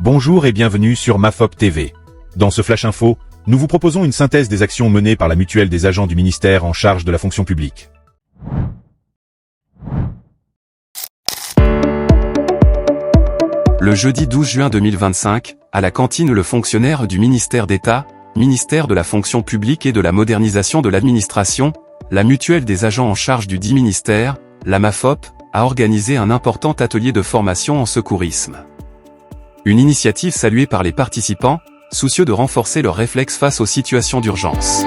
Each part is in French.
Bonjour et bienvenue sur MAFOP TV. Dans ce Flash Info, nous vous proposons une synthèse des actions menées par la mutuelle des agents du ministère en charge de la fonction publique. Le jeudi 12 juin 2025, à la cantine, le fonctionnaire du ministère d'État, ministère de la fonction publique et de la modernisation de l'administration, la mutuelle des agents en charge du dit ministère, la MAFOP, a organisé un important atelier de formation en secourisme. Une initiative saluée par les participants, soucieux de renforcer leurs réflexes face aux situations d'urgence.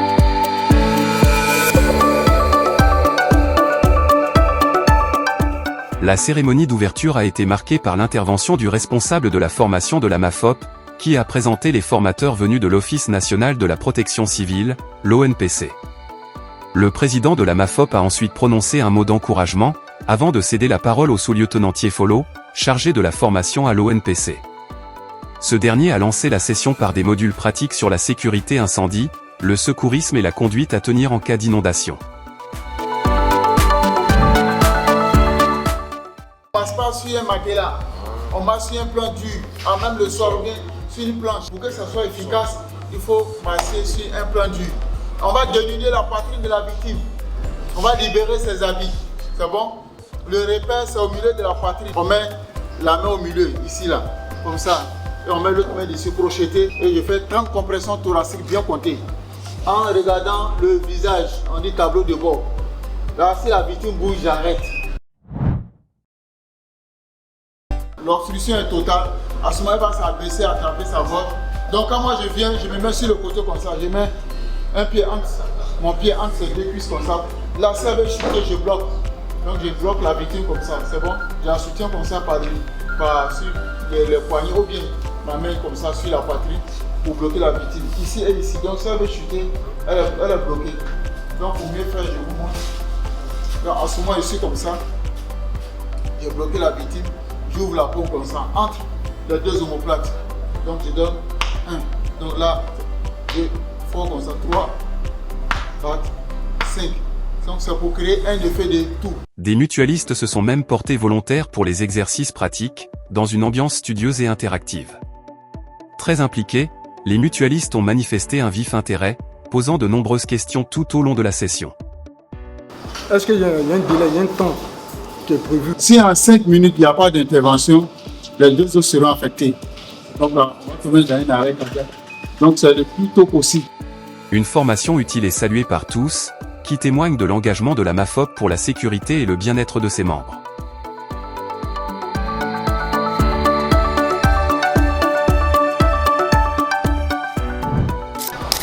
La cérémonie d'ouverture a été marquée par l'intervention du responsable de la formation de la MAFOP, qui a présenté les formateurs venus de l'Office national de la protection civile, l'ONPC. Le président de la MAFOP a ensuite prononcé un mot d'encouragement, avant de céder la parole au sous-lieutenant Follo, chargé de la formation à l'ONPC. Ce dernier a lancé la session par des modules pratiques sur la sécurité incendie, le secourisme et la conduite à tenir en cas d'inondation. On ne passe pas sur un matelas, on marche sur un plan dur, même le soir ou bien sur une planche. Pour que ça soit efficace, il faut marcher sur un plan dur. On va dénuder la poitrine de la victime, on va libérer ses habits, c'est bon? Le repère c'est au milieu de la poitrine, on met la main au milieu, ici là, comme ça. Et on met l'autre main dessus crochetée et je fais 30 compressions thoraciques bien comptées. En regardant le visage, on dit tableau de bord. Là, si la victime bouge, j'arrête. L'obstruction est totale. À ce moment, il va s'abaisser, attraper sa botte. Donc quand moi je viens, je me mets sur le côté comme ça. Je mets un pied entre, mon pied entre ses deux cuisses comme ça. Là, si elle veut chuter, je bloque. Donc je bloque la victime comme ça. C'est bon? Je la soutiens comme ça sur les poignets ou bien ma main comme ça sur la poitrine pour bloquer la victime. Ici et ici. Donc si elle veut chuter, elle est bloquée. Donc pour mieux faire, je vous montre. Donc en ce moment, je suis comme ça. J'ai bloqué la victime. J'ouvre la pompe comme ça entre les deux omoplates. Donc je donne 1. Donc là, 2, 3 comme ça, 3, 4, 5. Donc c'est pour créer un effet de tout. Des mutualistes se sont même portés volontaires pour les exercices pratiques, dans une ambiance studieuse et interactive. Très impliqués, les mutualistes ont manifesté un vif intérêt, posant de nombreuses questions tout au long de la session. Est-ce qu'il y a un délai, il y a un temps qui est prévu? Si en 5 minutes il n'y a pas d'intervention, les deux autres seront affectés. Donc là, on va trouver un arrêt comme ça. Donc c'est le plus tôt possible. Une formation utile et saluée par tous, qui témoigne de l'engagement de la MAFOP pour la sécurité et le bien-être de ses membres.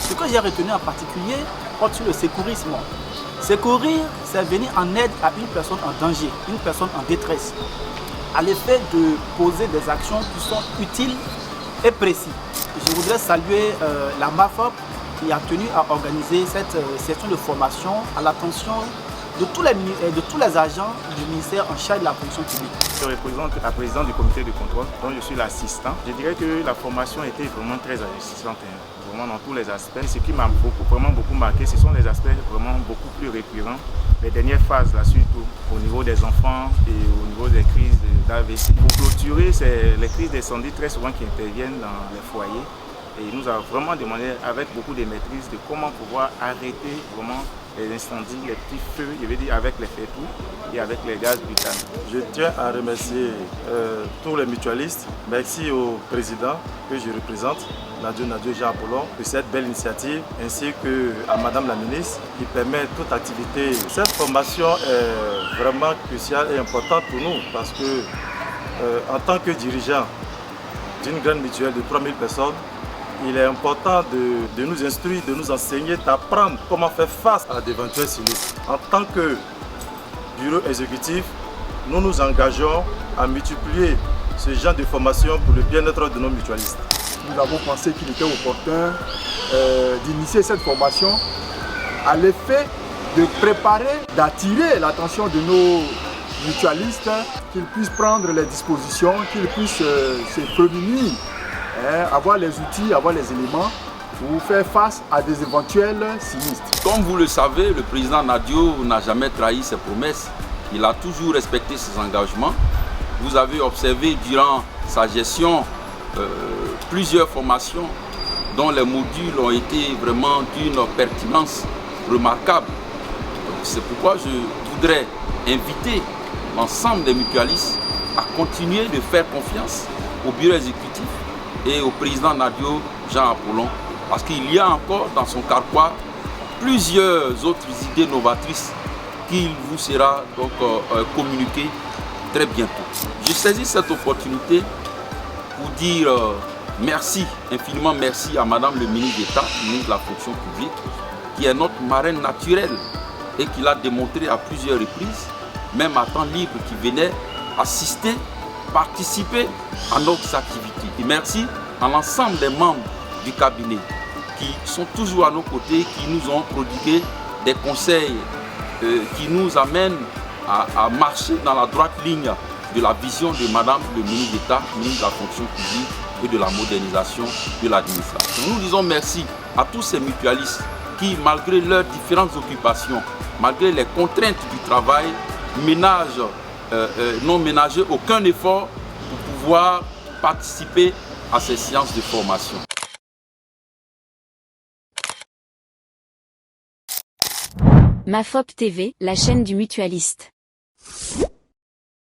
Ce que j'ai retenu en particulier porte sur le secourisme. Secourir, c'est venir en aide à une personne en danger, une personne en détresse, à l'effet de poser des actions qui sont utiles et précises. Je voudrais saluer la MAFOP qui a tenu à organiser cette session de formation à l'attention de tous les agents du ministère en charge de la fonction publique. Je représente la présidente du comité de contrôle, dont je suis l'assistant. Je dirais que la formation était vraiment très enrichissante, vraiment dans tous les aspects. Ce qui m'a vraiment beaucoup marqué, ce sont les aspects vraiment beaucoup plus récurrents. Les dernières phases, là, surtout au niveau des enfants et au niveau des crises d'AVC. Pour clôturer, c'est les crises d'incendie très souvent qui interviennent dans les foyers. Et il nous a vraiment demandé, avec beaucoup de maîtrise, de comment pouvoir arrêter vraiment les incendies, les petits feux, je veux dire avec les feux et avec les gaz butane. Je tiens à remercier tous les mutualistes. Merci au président que je représente, Nadio Jean Apollon, pour cette belle initiative, ainsi qu'à Madame la ministre qui permet toute activité. Cette formation est vraiment cruciale et importante pour nous parce que en tant que dirigeant d'une grande mutuelle de 3000 personnes, il est important de nous instruire, de nous enseigner, d'apprendre comment faire face à d'éventuels sinistres. En tant que bureau exécutif, nous nous engageons à multiplier ce genre de formation pour le bien-être de nos mutualistes. Nous avons pensé qu'il était opportun d'initier cette formation à l'effet de préparer, d'attirer l'attention de nos mutualistes, qu'ils puissent prendre les dispositions, qu'ils puissent se prémunir, avoir les outils, avoir les éléments pour faire face à des éventuels sinistres. Comme vous le savez, le président Nadio n'a jamais trahi ses promesses. Il a toujours respecté ses engagements. Vous avez observé durant sa gestion plusieurs formations dont les modules ont été vraiment d'une pertinence remarquable. C'est pourquoi je voudrais inviter l'ensemble des mutualistes à continuer de faire confiance au bureau exécutif et au président Nadio Jean Apollon, parce qu'il y a encore dans son carquois plusieurs autres idées novatrices qu'il vous sera donc communiqué très bientôt. Je saisis cette opportunité pour dire merci, infiniment merci à Madame le ministre d'État, ministre de la fonction publique, qui est notre marraine naturelle et qui l'a démontré à plusieurs reprises, même à temps libre, qui venait assister, participer à nos activités. Et merci à l'ensemble des membres du cabinet qui sont toujours à nos côtés, qui nous ont prodigué des conseils qui nous amènent à marcher dans la droite ligne de la vision de Madame le ministre d'État, ministre de la fonction publique et de la modernisation de l'administration. Nous disons merci à tous ces mutualistes qui, malgré leurs différentes occupations, malgré les contraintes du travail, n'ont ménagé aucun effort pour pouvoir participer à ces séances de formation. MAFOP TV, la chaîne du mutualiste.